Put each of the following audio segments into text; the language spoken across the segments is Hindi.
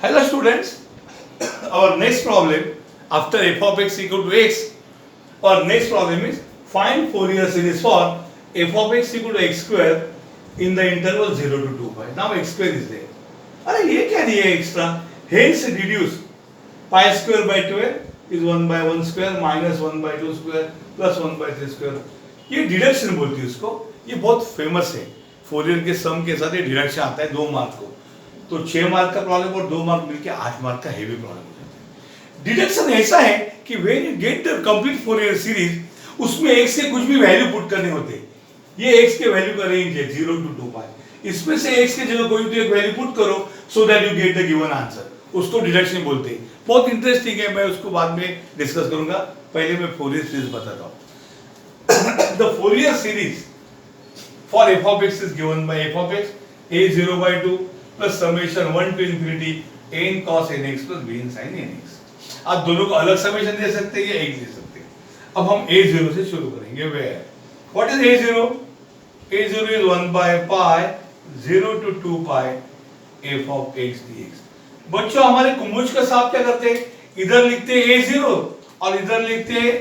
Hello students, our next problem after f of x equal to x, our next problem is find Fourier series for f of x equal to x square in the interval 0 to 2 pi. Now x square is there. अरे ये क्या दिया है extra? Hence reduce pi square by 12 is 1 by 1 square minus 1 by 2 square plus 1 by 3 square. ये डिडक्शन बोलती है उसको. ये बहुत फेमस है. फोरियर के सम के साथ ये डिडक्शन आता है 2 मार्क को. तो 6 मार्क का प्रॉब्लम और 2 मार्क मिलके 8 मार्क का हेवी प्रॉब्लम हो जाता है. डिडक्शन ऐसा है कि when you get the complete Fourier series उसमें x के कुछ भी वैल्यू पुट करने होते हैं. ये x के वैल्यू का रेंज है 0 to 2 पाई. इसमें से x के जगह कोई तो एक वैल्यू पुट करो so that you get the given answer. उसको डिडक्शन बोलते हैं. बहुत इंटरेस्टिंग है. मैं उसको बाद में डिस्कस करूंगा. पहले मैं फोरियर सीरीज बताता हूं. The Fourier series for f of x is given by f of x a0 by 2 plus summation 1 to infinity n cos nx plus b sin nx. आप दोनों को अलग समेशन दे सकते हैं या एक दे सकते हैं. अब हम a0 से शुरू करेंगे. where what is a0? a0 is 1 by pi 0 to 2 pi f of x dx. बच्चों हमारे कुमुच का साहब क्या करते हैं? इधर लिखते हैं a0 और इधर लिखते हैं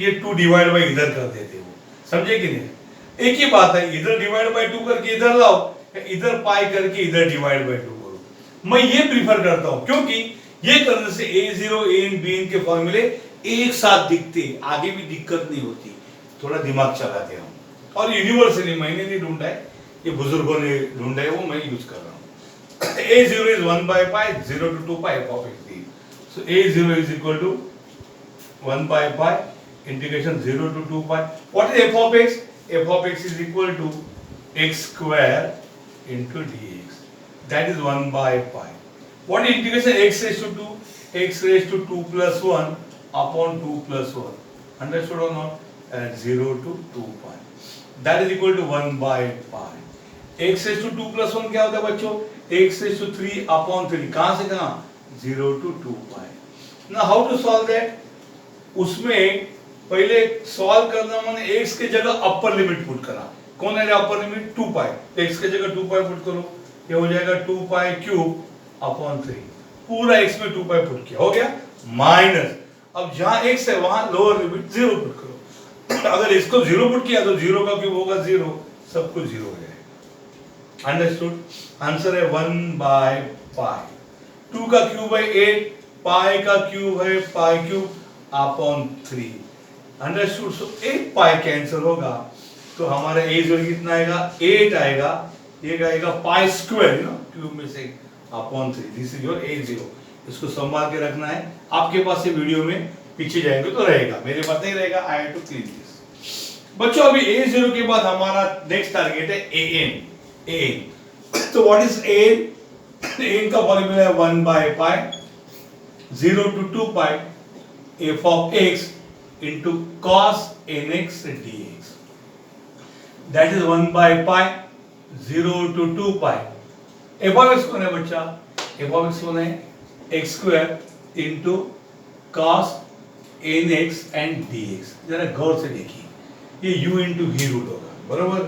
ये 2 डिवाइड बाय इधर कर देते हैं. समझे कि नहीं? एक ही बात है. इधर डिवाइड बाय 2 करके इधर लाओ, इधर पाई करके इधर डिवाइड बाय 2 करो. मैं ये प्रीफर करता हूं क्योंकि ये करने से a0 an bn के फॉर्मूले एक साथ दिखते हैं. आगे भी दिक्कत नहीं होती. थोड़ा दिमाग चलाते हम. और यूनिवर्सली मैंने नहीं ढूंढा है, ये बुजुर्गों ने ढूंढा है, वो मैं यूज कर रहा हूं. a0 is 1 by pi 0 to 2 pi f of x dx. So a0 is equal to 1 by pi integration 0 to 2 pi. What is f of x? f of x is equal to x square into dx. That is 1 by pi. What is integration x raised to 2? X raised to 2 plus 1 upon 2 plus 1. Understood or not? And 0 to 2 pi. That is equal to 1 by pi. x raised to 2 plus 1 क्या होता है बच्चों? x raised to 3 upon 3. कहाँ से कहाँ? 0 to 2 pi. Now how to solve that? उसमें पहले सॉल्व करना माने x के जगह अपर लिमिट पुट करा. कौन है अपर लिमिट? 2 पाई. x के जगह 2 पाई पुट करो. ये हो जाएगा 2 पाई क्यूब अपॉन 3. पूरा x में 2 पाई पुट किया. हो गया माइनस. अब जहां x है वहां लोअर लिमिट 0 पुट करो. अगर इसको 0 पुट किया तो 0 का क्यूब होगा 0. सब कुछ 0 हो जाएगा. अंडरस्टूड? आंसर है 1 बाय पाई. 2 का क्यूब है 8. पाई का क्यूब है पाई क्यूब अपॉन 3. अंडरस्टूड? सो 8 पाई कैंसिल होगा तो हमारा a0 कितना आएगा? 8 आएगा. ये आएगा पाई स्क्वायर क्यूब में से upon 3. This is your a0. इसको संभाल के रखना है. आपके पास ये वीडियो में पीछे जाएंगे तो रहेगा, मेरे पास नहीं रहेगा. I have to clean this. बच्चों अभी a0 के बाद हमारा नेक्स्ट टारगेट है an. तो व्हाट इज an? an का फॉर्मूला है 1 by pi 0 to 2 pi f of x into cos nx dx. That is 1 by pi 0 to 2 pi. f of x कौन है बच्चा? f of x कौन है? x square into cos nx and dx. जरा गौर से देखिए. ये u into v रूट होगा. बराबर?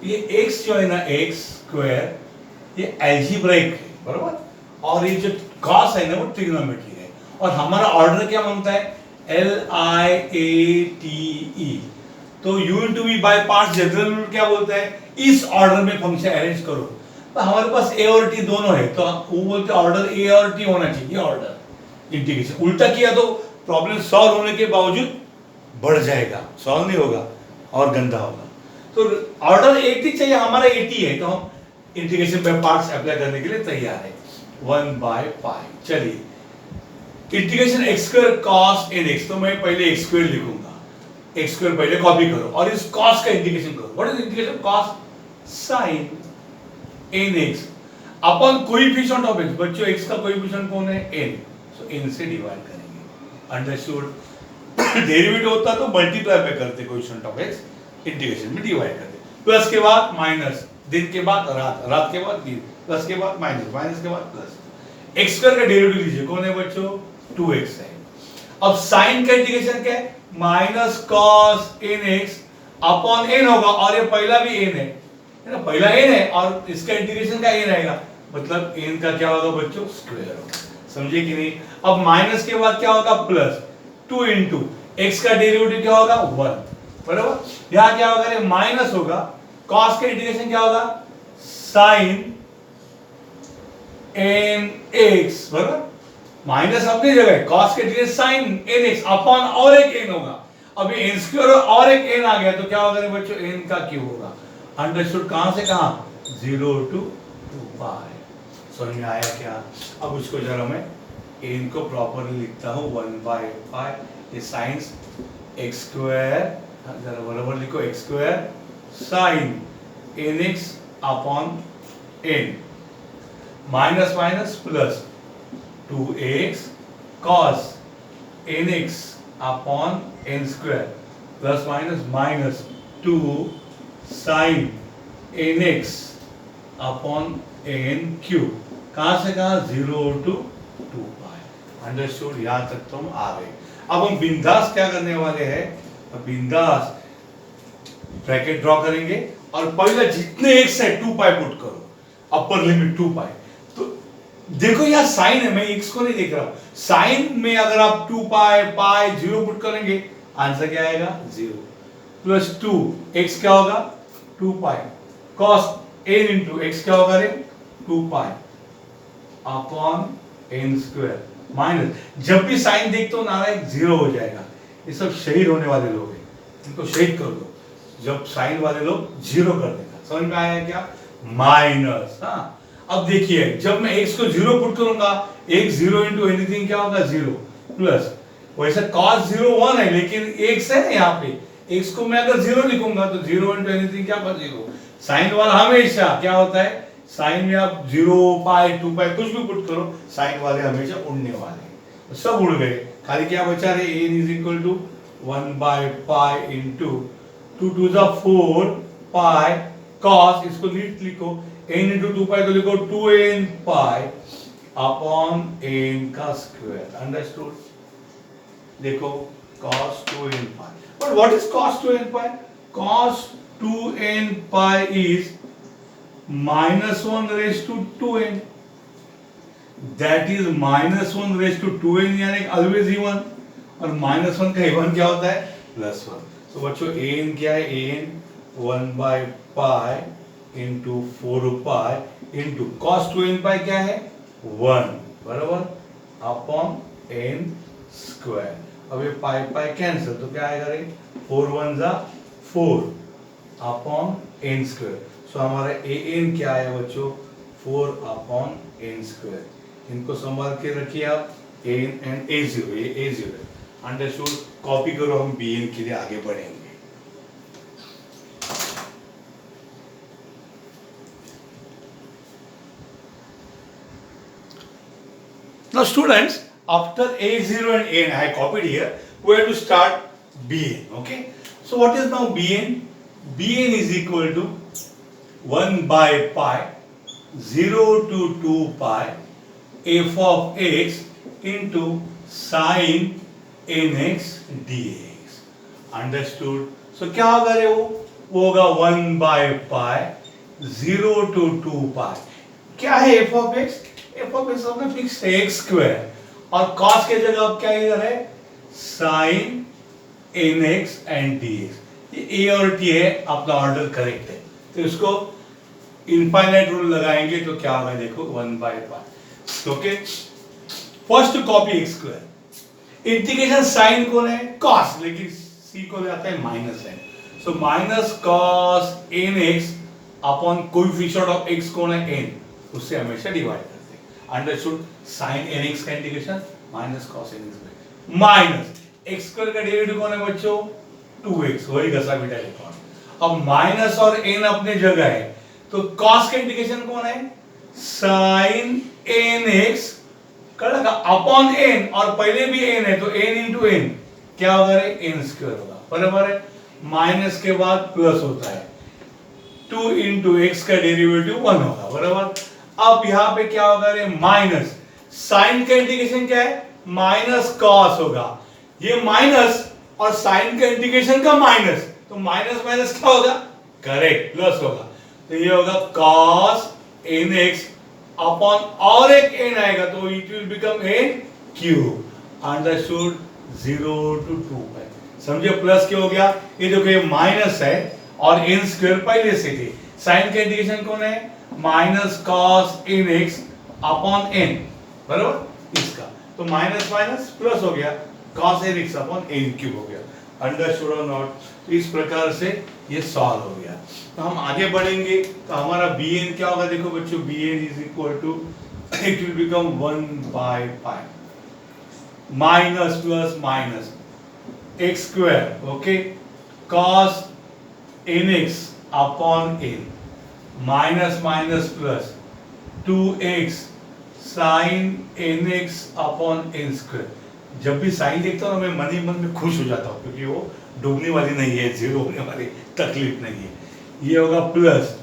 ये x जो है ना x square ये algebraic है. बराबर? और ये जो cos है ना वो trigonometry है. और हमारा ऑर्डर क्या मांगता है? LIATE. तो u into v by parts general rule क्या बोलता है? इस ऑर्डर में फंक्शन अरेंज करो. तो हमारे पास a और t दोनों है तो वो बोलते हैं ऑर्डर a और t होना चाहिए. ऑर्डर इंटीग्रेशन उल्टा किया तो प्रॉब्लम सॉल्व होने के बावजूद बढ़ जाएगा, सॉल्व नहीं होगा और गंदा होगा. तो ऑर्डर a चाहिए, हमारा a है तो हम इंटीग्रेशन बाय पार्ट्स अप्लाई करने के लिए तैयार है. 1 बाय पाई. चलिए integration x square cos nx. तो मैं पहले x स्क्वायर लिखूंगा. x स्क्वायर पहले कॉपी करो और इस cos का इंटीग्रेशन करो. What is integration? cos sin nx upon coefficient of x. बच्चों x का कोएफिशिएंट कौन है? n. सो n से डिवाइड करेंगे. अंडरस्टूड? डेरिवेटिव होता तो मल्टीप्लाई पे करते कोएफिशिएंट ऑफ x, इंटीग्रेशन में डिवाइड करते. प्लस के बाद माइनस, दिन के बाद रात, रात के बाद दिन, प्लस के बाद माइनस, माइनस के बाद प्लस. x स्क्वायर का डेरिवेटिव लीजिए. कौन है बच्चों? 2x है. अब साइन का इंटीग्रेशन क्या है? Minus cos nx upon n होगा और ये पहला भी n है ना, पहला n है और इसका इंटीग्रेशन का n आएगा. मतलब n का क्या होगा बच्चों? स्क्वायर होगा. समझे कि नहीं? अब माइनस के बाद क्या होगा? प्लस 2 इंटू एक्स का डेरिवेटिव क्या होगा? 1, बराबर। यहां क्या होगा? माइनस होगा, कॉस का इंटीग्रेशन क्या होगा? साइन एन एक्स, बराबर। माइनस अपनी जगह, कॉस के integration sine n x upon और एक एन होगा। अभी एन स्क्वायर और एक एन आ गया तो क्या होगा बच्चों? एन का क्यूब होगा। अंडरस्टूड? कहां से कहां? 0 to 2 पाई। समझ में आया क्या? अब उसको जरा मैं एन को प्रॉपरली लिखता हूं, 1/पाई साइंस एक्स स्क्वायर, जरा बराबर लिखो, x square sine n x upon n, minus minus plus 2x cos nx upon n square plus minus minus 2 sin nx upon n cube. कहां से कहां? 0 to 2 पाई। अंडरस्टूड? यहां तक तो हम आ गए। अब हम बिंदास क्या करने वाले हैं? बिंदास ब्रैकेट ड्रॉ करेंगे और पहले जितने x है 2 पाई पुट करो, अपर लिमिट 2 पाई। तो देखो यहाँ साइन है, मैं x को नहीं देख रहा हूं। साइन में अगर आप 2 पाई पाई 0 पुट करेंगे, आंसर क्या आएगा? 0 प्लस 2 x क्या होगा? 2 पाई cos n इंटू एक्स क्या होगा रे? 2 पाई अपॉन n स्क्वायर माइनस, जब भी साइन देखते हो नारायण 0 हो जाएगा। ये सब शहीद होने वाले लोग हैं, इनको शहीद कर दो जब साइन वाले लोग 0 कर देगा। समझ में आया क्या? माइनस। हाँ, अब देखिए जब मैं x को 0 पुट करूंगा, x 0 इंटू एनीथिंग क्या होगा? 0 प्लस, वैसे cos 0 1 है लेकिन x है ना यहाँ पे, x को मैं अगर 0 लिखूंगा तो 0 इंटू एनीथिंग क्या होगा? 0। साइन वाला हमेशा क्या होता है? साइन में आप 0 पाई 2 पाई कुछ भी पुट करो, साइन वाले हमेशा उड़ने वाले हैं। तो सब उड़ गए, खाली क्या बचा रे? n इज इक्वल टू 1/पाई into 2 to the 4 pi cos, इसको नीट लिखो, n इंटू 2 पाई तो लिखो 2n पाई अपॉन n का स्क्वायर। अंडरस्टूड? देखो cos 2n pi, but what is cos 2n pi? cos 2n pi is -1 raised to 2n, that is -1 raised to 2n यानी always even, और -1 का even क्या होता है? +1। तो बच्चों an क्या है? an 1/पाई into 4 pi into cos 2n pi क्या है? 1, बराबर, अपॉन n स्क्वायर। अब ये पाई पाई कैंसिल तो क्या आएगा रे? 4 1 जा 4 अपॉन n स्क्वायर। सो हमारा an क्या है बच्चों? 4 अपॉन n स्क्वायर। इनको संभाल के रखिए आप, an एंड a0, ये a0 है। अंडरस्टूड? कॉपी करो, हम bn के लिए आगे बढ़ेंगे। Now students, after a0 and an, I copied here, we have to start bn. Okay, so what is now bn? Bn is equal to 1/pi 0 to 2 pi f of x into sin nx dx. Understood? So क्या होगा रे? वो होगा 1/pi 0 to 2 pi। क्या है f of x? f of x अपना फिक्स है x स्क्वायर, और cos के जगह अब क्या इधर है? sin nx and dx। ये a और t है, अपना ऑर्डर करेक्ट है, तो इसको इनफाइनाइट रूल लगाएंगे तो क्या होगा? देखो 1/pi। Okay, first copy x square, integration sine कौन है? cos, लेकिन c को जाता है माइनस है, so minus cos nx upon coefficient of x कौन है? n, उससे हमेशा डिवाइड करते हैं। अंडरस्टूड? sin nx का integration minus cos nx minus x square का डेरिवेटिव कौन है बच्चों? 2x, वही घसा बिटा लिखा। अब माइनस और n अपने जगह है, तो cos का इंटीग्रेशन कौन है? sin nx कर लगा अपॉन n, और पहले भी n है तो n इंटू n क्या होगा रे? n स्क्वायर होगा, बराबर है। माइनस के बाद प्लस होता है, 2 इंटू एक्स का डेरिवेटिव 1 होगा, बराबर। अब यहाँ पे क्या होगा रे? माइनस, साइन का इंटीग्रेशन क्या है? माइनस cos होगा, ये माइनस और साइन का इंटीग्रेशन का माइनस, तो माइनस माइनस क्या होगा? करेक्ट, प्लस होगा, तो ये होगा cos nx अपॉन और एक n आएगा तो it will become n cube. Understood? 0 to 2 पाई। समझे? प्लस क्या हो गया? ये देखो ये माइनस है और n स्क्वायर पहले से थी। साइन का इंडिकेशन कौन है? Minus cos nx upon n, बराबर इसका। तो माइनस माइनस प्लस हो गया, cos nx upon n cube हो गया। अंडरस्टूड और नॉट? तो इस प्रकार से ये सॉल्व हो गया। तो हम आगे बढ़ेंगे तो हमारा bn क्या होगा? देखो बच्चों, bn is equal to, it will become 1/पाई minus plus minus x square, okay, cos nx upon n minus minus plus 2x sin nx upon n square. जब भी साइन देखता हूँ मैं मन ही मन में खुश हो जाता हूँ, क्योंकि वो डूबने वाली नहीं है, जीरो होने वाली तकलीफ नहीं है। ये होगा प्लस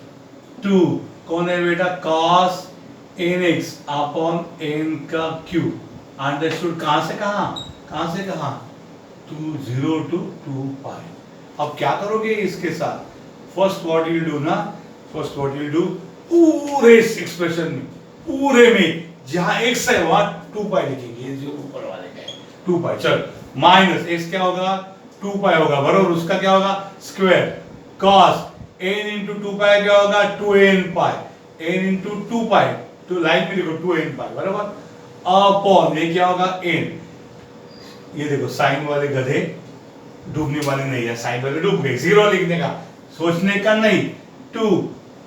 2, कौन है बेटा? cos nx अपॉन n का क्यूब। अंडरस्टूड? कहाँ से कहाँ? 0 to 2 पाई। अब क्या करोगे इसके साथ? फर्स्ट व्हाट यू डू ना, फर्स्ट व्हाट यू डू, पूरे एक्सप्रेशन में, पूरे में जहां x है वहां 2 पाई लिखेंगे। ये जो ऊपर वाले का है 2 पाई। चल, माइनस x क्या होगा? 2 पाई होगा, बराबर उसका क्या होगा? स्क्वायर। cos n into 2 पाई क्या होगा? 2n पाई। n into 2 पाई, तो लाइन में लिखो 2n पाई, बराबर। अपॉन ये क्या होगा? n। ये देखो साइन वाले गधे डूबने वाले नहीं है, साइन वाले डूब गए। जीरो लिखने का, सोचने का नहीं। 2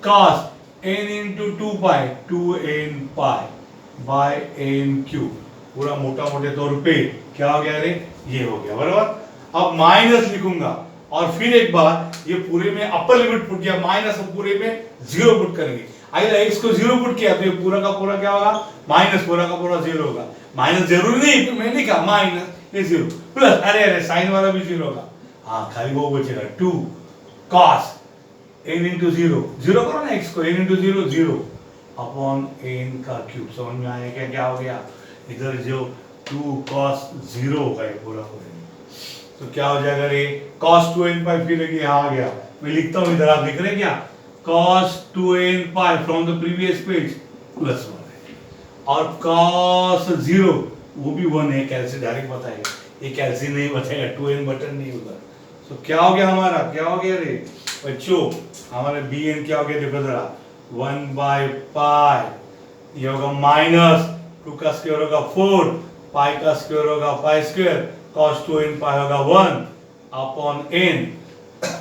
cos n into 2 pi 2n pi by n cube, पूरा मोटा मोटे तौर पे क्या हो गया रे? ये हो गया, बराबर। अब माइनस लिखूंगा और फिर एक बार ये पूरे में अपर लिमिट पुट किया, माइनस पूरे में 0 पुट करेंगे। आइए x को 0 पुट किया तो ये पूरा का पूरा क्या होगा? माइनस, पूरा का पूरा 0 होगा। माइनस जरूरी नहीं, मैंने कहा माइनस, ये 0 प्लस, अरे साइन वाला भी 0 होगा। हाँ, खाली वो बचेगा 2 cos n into 0, 0 करो ना x को, n into 0 0 अपॉन n का क्यूब। समझ में आया क्या? क्या हो गया? इधर जो 2 cos 0 होगा ये पूरा हो गया, तो क्या हो जाएगा रे? cos 2n पाई, फिर यहाँ आ गया, मैं लिखता हूँ इधर, आप लिख रहे हैं क्या? cos 2n pi from the previous page plus 1 है, और cos 0 वो भी 1 है, कैलसी डायरेक्ट बताएगा, ये कैलसी नहीं बताएगा, 2n बटन नहीं होगा। तो क्या हो गया हमारा? क्या हो गया रे बच्चों? हमारे bn क्या हो गया? देखो जरा, 1/पाई, ये होगा माइनस 2 का स्क्वायर होगा 4, पाई का स्क्वायर होगा पाई स्क्वायर, cos 2n पाई होगा 1 upon n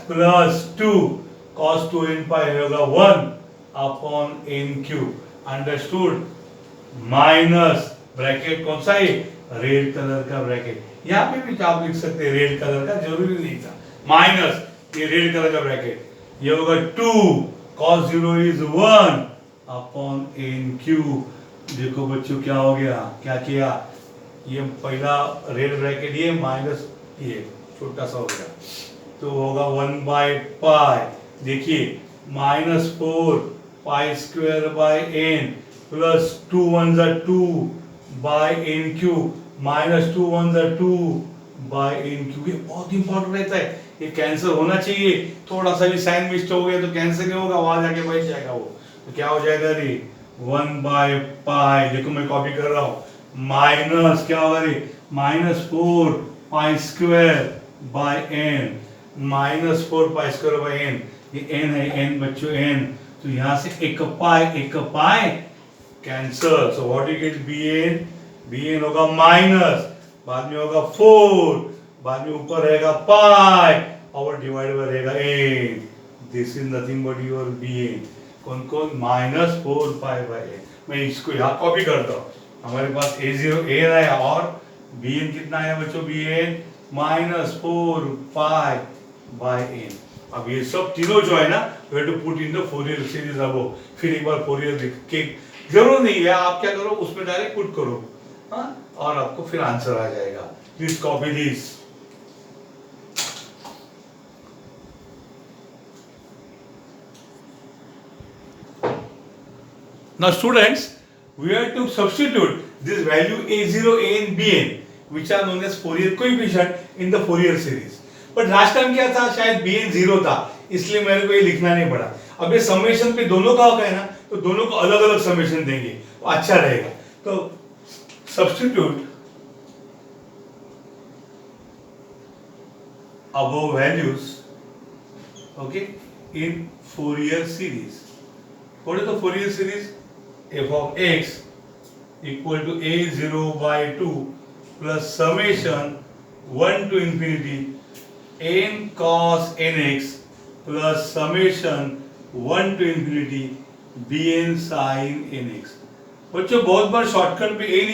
plus 2 cos 2n पाई होगा 1 upon n cube. Understood? Minus bracket कौन सा है? रेड कलर का ब्रैकेट। यहाँ पे भी आप लिख सकते हैं रेड कलर का, जरूरी नहीं था। माइनस ये रेड कलर का ब्रैकेट, ये होगा 2 cos 0 is 1 upon n cube. देखो बच्चों क्या हो गया? क्या किया? ये पहला रेड ब्रैकेट, ये माइनस ये छोटा सा हो गया, तो होगा 1/पाई। देखिए -4 pi square bye n plus 2 1 जा 2 बाय n क्यूब माइनस 2 1 जा 2 बाय n क्यूब। ये बहुत इंपॉर्टेंट रहता है, ये कैंसिल होना चाहिए। थोड़ा सा भी साइन मिस्टेक हो गया तो कैंसिल नहीं होगा, वहां जाके बैठ जाएगा वो। तो क्या हो जाएगा रे? 1/पाई, देखो मैं कॉपी कर रहा हूँ, माइनस क्या होगा रे? -4 pi square bye n, -4 pi square bye n, ये n है, n बच्चों n, तो यहाँ से एक पाई cancel. So what you gate? bn होगा माइनस, बाद में होगा 4, बाद में ऊपर रहेगा पाई और डिवाइड बाय रहेगा n। This is nothing but your bn। कौन कौन? -4 पाई बाय n। मैं इसको यहाँ कॉपी करता हूँ, हमारे पास a0 a आया और bn कितना आया बच्चों? bn -4 pi by n। अब ये सब तीनों जो है ना, we have to put in the Fourier series above. फिर एक बार फोरियर लिख के, जरूर नहीं है, आप क्या करो उसमें डायरेक्ट पुट करो, हाँ, और आपको फिर आंसर आ जाएगा। Please copy this. Now students, we have to substitute this value a0, an, bn, which are known as Fourier coefficient in the Fourier series. But last time क्या था? शायद bn 0 था, इसलिए मेरे को ये लिखना नहीं पड़ा। अब ये समेशन पे दोनों का होगा है ना, तो दोनों को अलग अलग समेशन देंगे, तो अच्छा रहेगा। तो substitute above values, okay, in Fourier series. What is the Fourier series? F of x equal to a0 by 2 plus summation 1 to infinity n cos nx plus summation 1 to infinity bn sin nx। बच्चों बहुत बार शॉर्टकट पे n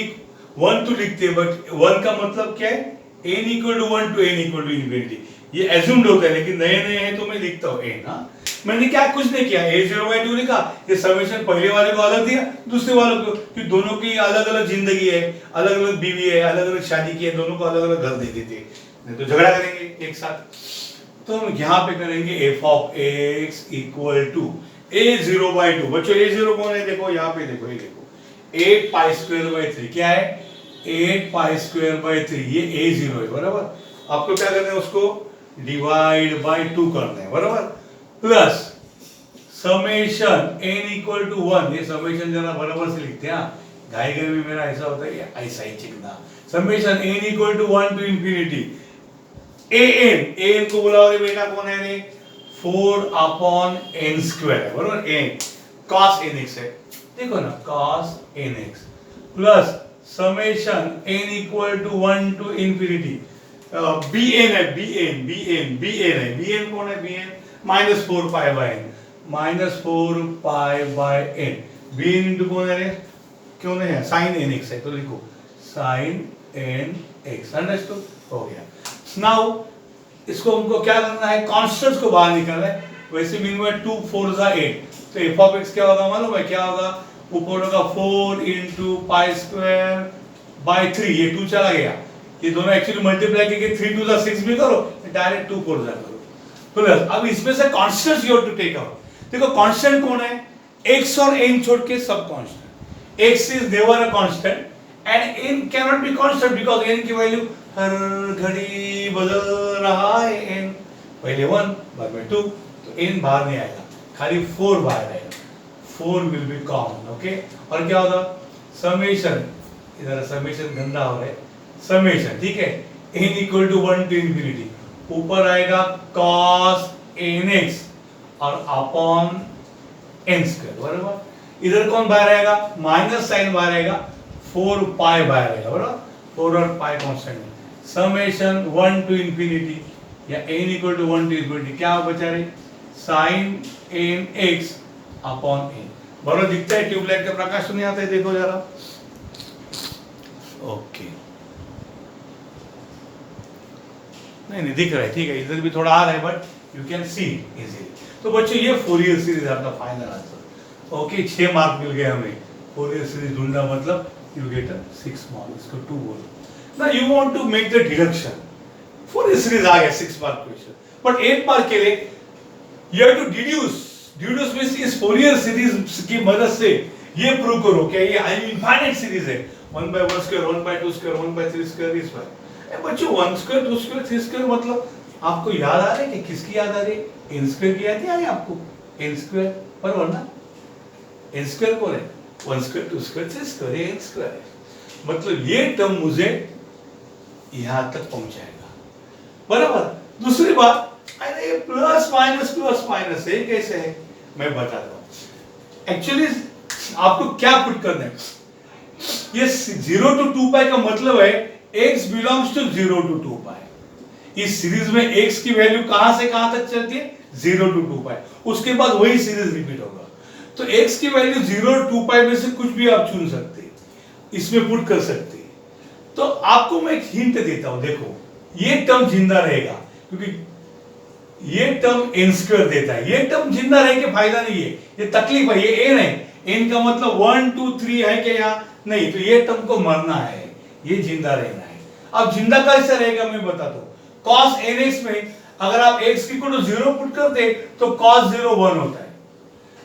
1 तो लिखते हैं, बट 1 का मतलब क्या है? n equal to 1 to n equal to infinity, ये एज्यूम्ड होता है, लेकिन नए नए हैं तो मैं लिखता हूँ n। हाँ, मैंने क्या कुछ नहीं किया, a0/2 लिखा, ये समेशन पहले वाले को अलग दिया, दूसरे वाले को, कि दोनों की अलग अलग जिंदगी है, अलग अलग बीवी है, अलग अलग शादी की है, दोनों को अलग अलग घर दे देते, नहीं तो झगड़ा करेंगे एक साथ। तो हम यहाँ पे करेंगे f of x equal to a0/2। बच्चों a0 कौन है? देखो यहाँ पे, देखो ये देखो 8π²/3 क्या है? 8π²/3, ये a0 है, बराबर। आपको क्या करना है? उसको डिवाइड बाय 2 करना है, बराबर। Plus summation n equal to 1, ये समेशन जरा बराबर से लिखते हैं, घाई घाई में मेरा ऐसा होता है, ऐसा ही चिकना। Summation n equal to 1 to infinity an को बुलाओ रे बेटा, कौन है रे? 4/n² है, बराबर। n cos nx है, देखो ना, cos nx plus summation n equal to 1 to infinity bn है, bn है, bn कौन है? bn -4π/n, -4π/n, bn into कौन है? क्यों नहीं है? sin nx है, तो लिखो sin nx। अंडरस्टूड? हो गया। नाउ इसको हमको क्या करना है? कांस्टेंट्स को बाहर निकालना है। वैसे मीन में 2 4 = 8, तो f of x क्या होगा मालूम है? क्या होगा? ऊपर होगा 4 × π²/3, ये 2 चला गया, ये दोनों एक्चुअली मल्टीप्लाई करके 3 2 = 6 भी करो, डायरेक्ट 2 4 करो। प्लस अब इसमें से constants you have to take out. देखो कांस्टेंट कौन है? x और n छोड़ के सब constant. x is never a constant and n can not be constant because n की वैल्यू हर घड़ी बदल रहा है। n पहले 1 बाद में 2, तो n बाहर नहीं आएगा, खाली 4 बाहर आएगा। 4 विल बी कॉमन, ओके। और क्या होगा? समेशन, इधर समेशन गंदा हो रहा है, समेशन, ठीक है, n equal to 1 to infinity, ऊपर आएगा cos nx और अपॉन n², बराबर। इधर कौन बाहर आएगा? माइनस साइन बाहर आएगा, 4π बाहर आएगा, बराबर। 4 और π कांस्टेंट है। समेशन 1 टू इंफिनिटी या n equal to 1 to infinity, क्या बचा रहे? sin nx upon n। बराबर दिखता है? ट्यूबलाइट का प्रकाश तो नहीं आता है, देखो जरा। ओके, नहीं दिख रहा है, ठीक है, इधर भी थोड़ा आ रहा है, but you can see easily. तो बच्चों ये फोरियर सीरीज आपका फाइनल आंसर। ओके, 6 मार्क मिल गए हमें। फोरियर सीरीज ढूंढना मतलब यू गेट 6 मार्क, इसको 2 बोलो। Now you want to make the deduction, Fourier series आ गया 6 मार्क क्वेश्चन, बट 8 मार्क के लिए you have to deduce. Deduce means इस फोरियर सीरीज की मदद से ये प्रूव करो कि ये इनफाइनाइट सीरीज है, 1/1², 1/2², 1/3² इस पर। बच्चों 1² 2² 3² मतलब आपको याद आ रहा है कि किसकी याद आ रही है? n² की याद आ रही है आपको? n², पर वरना n² कौन है? 1² 2² 3² ये n² है। मतलब ये टर्म मुझे यहां तक पहुंचाएगा, बराबर। दूसरी बात, अरे प्लस माइनस ये कैसे है? मैं बताता हूं। एक्चुअली आपको क्या पुट करना है? ये 0 to 2π का मतलब है x belongs to 0 to 2π। इस सीरीज में x की वैल्यू कहां से कहां तक चलती है? 0 to 2π। उसके बाद वही सीरीज रिपीट होगा। तो x की वैल्यू 0 to 2π में से कुछ भी आप चुन सकते हैं, इसमें पुट कर सकते हैं। तो आपको मैं एक हिंट देता हूं, देखो ये टर्म जिंदा रहेगा क्योंकि ये टर्म n² देता है। ये टर्म जिंदा रहे के फायदा नहीं है, ये तकलीफ है, ये n है। n का मतलब 1 2 3 है कि यहाँ नहीं, तो ये टर्म को मरना है, ये जिंदा रहना है। अब जिंदा कैसे रहेगा मैं बताता हूं। cos nx में अगर आप x की को 0 पुट करते तो cos 0 1 होता है।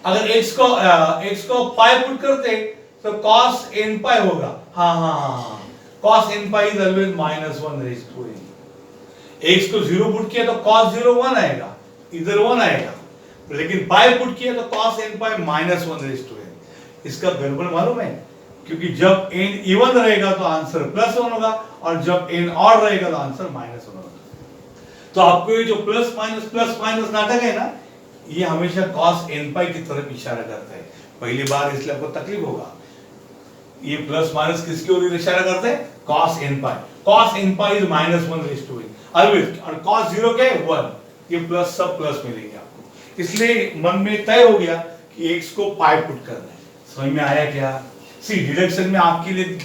अगर x को पाई पुट करते तो cos nπ होगा। हाँ, cos nπ is always -1/n। x को 0 पुट किया तो cos 0 1 आएगा, इधर 1 आएगा, लेकिन पाई पुट किया तो cos nπ -1/n। इसका गड़बड़ मालूम है, क्योंकि जब n इवन रहेगा तो आंसर +1 होगा और जब n ऑड रहेगा तो आंसर -1 होगा। तो आपको ये जो प्लस माइनस नाटक है ना, ये हमेशा cos n पाई की तरफ इशारा करता है। पहली बार इसलिए आपको तकलीफ होगा। ये प्लस माइनस किसकी ओर इशारा करते हैं? cos n pi. cos n pi is -1/n। अलविद और cos 0 क्या है? 1। ये प्लस सब प्लस मिलेंगे आपको। इसलिए मन में तय हो गया कि x को पाई पुट करना है। समझ में आया क्या? सी डिडक्शन में आपके लिए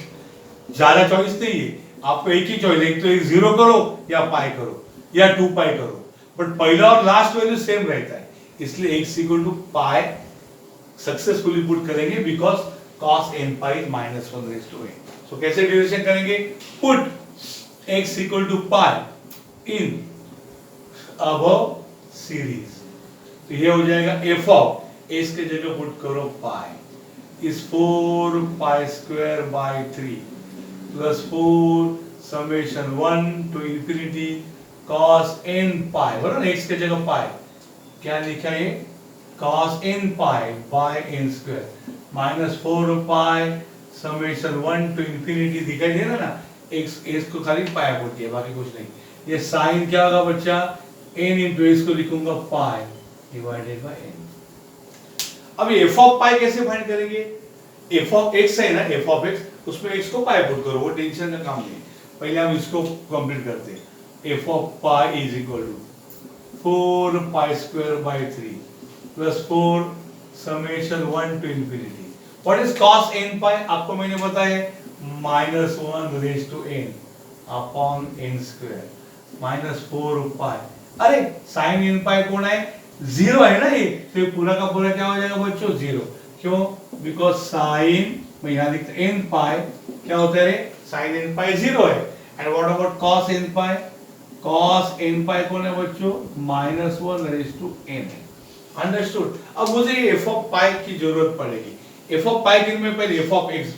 ज्यादा चॉइस नहीं है, आपको एक ही चॉइस, एक तो 0 करो या पाई करो या 2 पाई करो, बट पहला और लास्ट वैल्यू सेम रहता है। इसलिए x equal to pi successfully put करेंगे because cos n pi is -1/n। So कैसे डिविजन करेंगे? Put x equal to pi in above series. तो ये हो जाएगा f ऑफ x के जगह पुट करो pi is 4 pi square by 3 plus 4 summation 1 to infinity cos n pi, बराबर x के जगह पाई क्या लिखा है? cos n pi by n square minus 4 pi summation 1 to infinity. दिखाई दे रहा ना, x को खाली पाई पुट किया, बाकी कुछ नहीं। ये साइन क्या होगा बच्चा? n इंटू x को लिखूंगा पाई डिवाइडेड बाय n। अब ये f ऑफ पाई कैसे फाइंड करेंगे? f ऑफ x है ना, f ऑफ x, उसमें x को पाई पुट करो, वो टेंशन का काम नहीं। पहले हम इसको कंप्लीट करते हैं। f of pi is equal to 4 pi square by 3 plus 4 summation 1 to infinity. What is cos n pi? आपको मैंने बताया -1 raised to n upon n square -4 pi। अरे sin n pi कौन है? 0 है ना ये, तो ये पूरा का पूरा क्या हो जाएगा बच्चों? 0। क्यों? बिकॉज sin, मैं यहाँ लिखता n pi क्या होता है? sin n pi 0 है। And what about cos n pi? cos n पाई कौन है बच्चों? -1 raised to n है। अंडरस्टूड? अब मुझे ये f ऑफ पाई की जरूरत पड़ेगी। f ऑफ पाई के लिए मैं पहले f ऑफ x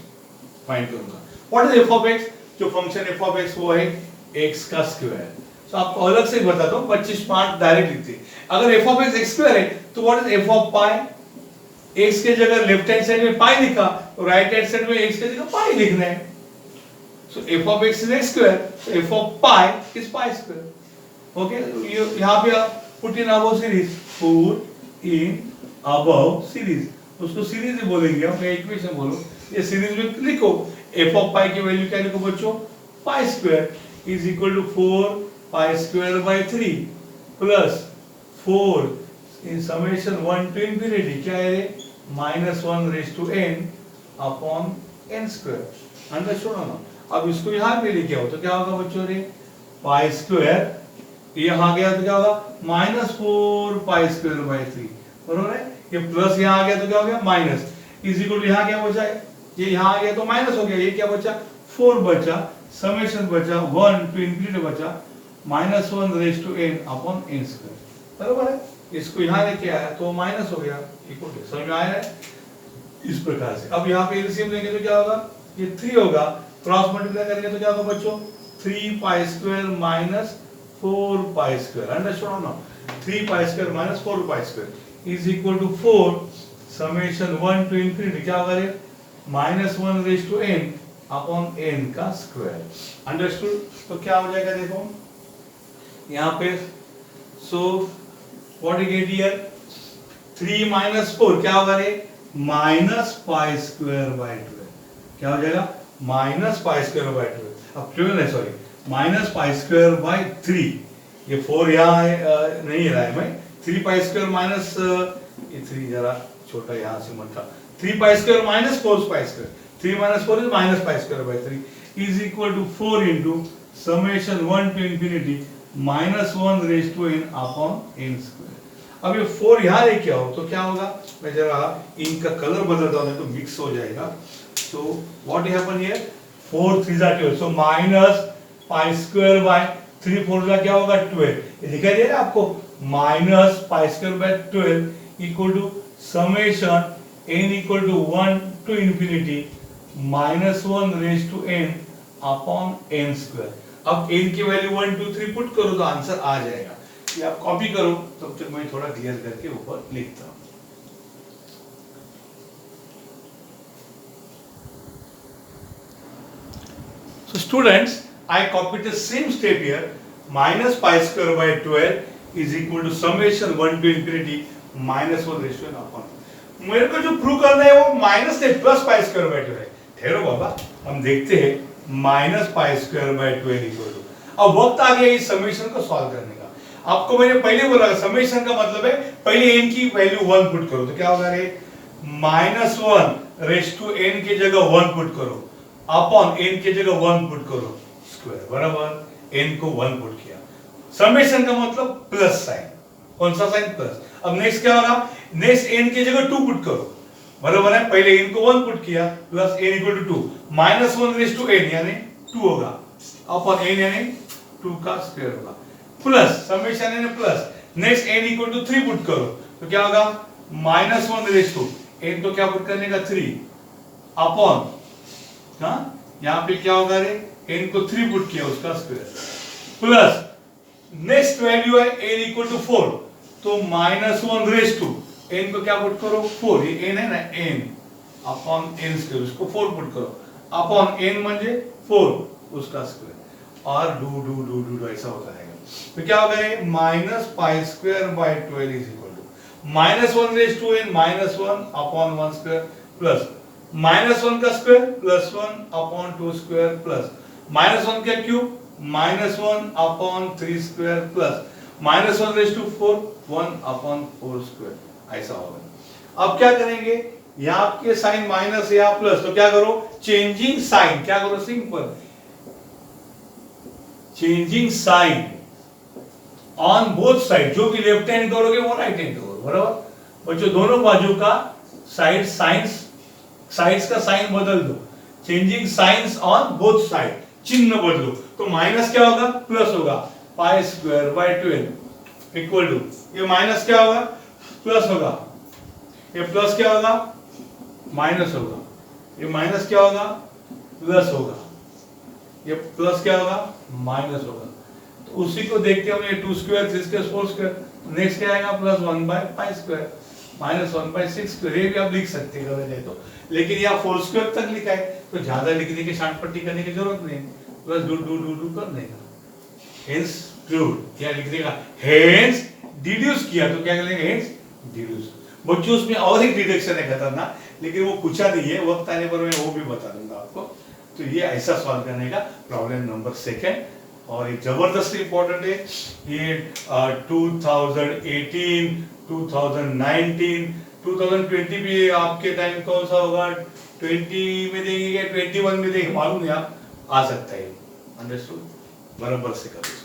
फाइंड करूंगा। What is f of x? जो फंक्शन f ऑफ x वो है x का स्क्वायर। तो आपको अलग से बताता हूं, 25 मार्क डायरेक्ट लिखते हैं। अगर f ऑफ x स्क्वायर है तो what is f of pi? x के जगह लेफ्ट हैंड साइड में पाई लिखा, तो राइट हैंड साइड में x के जगह पाई लिखना है। So f of x is x square, so f of pi is pi square. Okay, यहाँ पे आप put in above series, put in above series, उसको सीरीज ही बोलेंगे, हम इक्वेशन बोलो, ये सीरीज में लिखो। f of pi की वैल्यू क्या लिखो बच्चों? pi square is equal to 4 pi square by 3 plus 4 in summation 1 to infinity क्या है? -1 raised to n upon n square। Understood हो ना? अब इसको यहाँ पे लेके आओ तो क्या होगा बच्चों? रे पाई स्क्वायर यहाँ गया तो क्या होगा? -4 पाई स्क्वायर बाय 3, बरोबर है? ये प्लस यहाँ आ गया तो क्या हो गया? माइनस इज इक्वल टू यहाँ क्या बचा है? ये यहाँ आ गया तो माइनस हो गया। ये क्या बचा? 4 बचा, समेशन बचा 1 टू इंफिनिटी बचा -1 raise to n upon n square, बरोबर है? इसको यहाँ लेके आया तो माइनस हो गया, इक्वल टू। समझ में आया है? इस प्रकार से अब यहाँ पे एलसीएम लेंगे तो क्या होगा? ये 3 होगा, क्रॉस मल्टीप्लाई करेंगे तो क्या होगा बच्चों? 3 pi square minus 4 pi square. Understood ना? 3 pi square minus 4 pi square is equal to 4 summation 1 to infinity क्या होगा? -1 raise to n upon n का स्क्वायर। अंडरस्टूड? तो क्या हो जाएगा देखो यहाँ पे, so what you get here? 3 minus 4 क्या होगा? माइनस पाई स्क्वायर बाय 12 क्या हो जाएगा? Minus pi square by 12। अब क्यों नहीं, sorry, minus pi square by 3। ये 4 यहाँ नहीं रहा है, मैं 3 पाई स्क्वायर माइनस, ये 3 जरा छोटा यहाँ से मत था, 3 pi square minus 4 pi square, 3 minus 4 is minus pi square by 3 is equal to 4 into summation 1 to infinity -1 raise to n upon n square. अब ये 4 यहाँ लेके आओ तो क्या होगा? मैं जरा इनका कलर बदलता हूँ तो मिक्स हो जाएगा। So what happen here? 4 3 are 12, so minus pi square by 3 4 का क्या होगा? 12। ये दिखाई दे रहा है आपको? minus pi square by 12 equal to summation n equal to 1 to infinity -1 raised to n upon n square। अब n की वैल्यू 1 2 3 पुट करो तो आंसर आ जाएगा। ये आप कॉपी करो, तब तक मैं थोड़ा क्लियर करके ऊपर लिखता हूँ। So students, I copied the same step here. Minus pi square by 12 is equal to summation 1 to infinity minus 1 raised to n upon. मेरे को जो प्रूव करना है वो माइनस से प्लस पाई स्क्वायर बाय 12 है। ठहरो बाबा, हम देखते हैं minus pi square by 12 equal to. अब वक्त आ गया इस समेशन को सॉल्व करने का। आपको मैंने पहले बोला समेशन का मतलब है पहले n की वैल्यू 1 पुट करो, तो क्या होगा रे, माइनस 1 रेस्ट टू n की जगह 1 पुट करो अपॉन n की जगह 1 पुट करो स्क्वायर बराबर n को 1 पुट किया। समेशन का मतलब प्लस साइन, कौन सा साइन, प्लस। अब नेक्स्ट क्या होगा, नेक्स्ट n की जगह 2 पुट करो बराबर है, पहले n को 1 पुट किया plus n equal to 2 minus 1 raised to n यानी 2 होगा अपॉन n यानी 2 का स्क्वायर होगा प्लस समेशन यानी plus. Next n equal to 3 put करो तो क्या होगा, माइनस 1 रेस्ट टू n तो क्या पुट करने का 3 अपॉन, हाँ यहाँ पे क्या होगा रे, n को 3 पुट किया उसका स्क्वायर प्लस नेक्स्ट वैल्यू है n इक्वल टू 4 तो माइनस 1 रेस्ट टू n को क्या पुट करो 4, ये n है ना, n अपॉन n स्क्वायर उसको 4 पुट करो अपॉन n म्हणजे 4 उसका स्क्वायर और डू ऐसा होता रहेगा। तो क्या होगा ये, minus pi square by 12 is equal to minus 1 raised to n minus 1 upon 1 square plus minus 1 का square plus 1 upon 2 square plus minus 1 का cube minus 1 upon 3 square plus minus 1 raised to 4 1 upon 4 square ऐसा होगा। अब क्या करेंगे, यहाँ आपके साइन माइनस या प्लस, तो क्या करो, चेंजिंग साइन, क्या करो, simple changing sign on both side, जो भी लेफ्ट हैंड करोगे वो राइट हैंड करोगे बराबर। बच्चों दोनों बाजू का साइड साइड्स का साइन बदल दो, changing signs on both side, चिन्ह बदलो तो माइनस क्या होगा, प्लस होगा pi square by 12 equal to, ये माइनस क्या होगा, प्लस होगा, ये प्लस क्या होगा, माइनस होगा, ये माइनस क्या होगा, प्लस होगा, ये प्लस क्या होगा, माइनस होगा। तो उसी को देखते हम, ये 2 स्क्वायर 3 स्क्वायर 4 स्क्वायर, नेक्स्ट क्या आएगा, plus 1 by pi square minus 1 by 6 square, ये भी आप लिख सकते हैं अगर चाहे तो, लेकिन यहाँ 4 स्क्वायर तक लिखा है तो ज्यादा लिखने की शांतपट्टी करने की जरूरत नहीं, प्लस डू करने का, हेंस प्रूव्ड, क्या लिखने का, हेंस डिड्यूस किया, तो क्या करेंगे, हेंस डिड्यूस। बच्चों उसमें और एक डिडक्शन है खतरनाक, लेकिन वो पूछा नहीं है, वक्त आने पर मैं वो भी बता दूंगा आपको। तो ये ऐसा सॉल्व करने का प्रॉब्लम नंबर 2 और ये जबरदस्त इंपॉर्टेंट है, ये 2018 2019 2020 भी आपके टाइम कौन सा होगा, 20 में देंगे या 21 में देंगे मालूम नहीं, आप आ सकता है, अंडरस्टूड, बराबर से करो।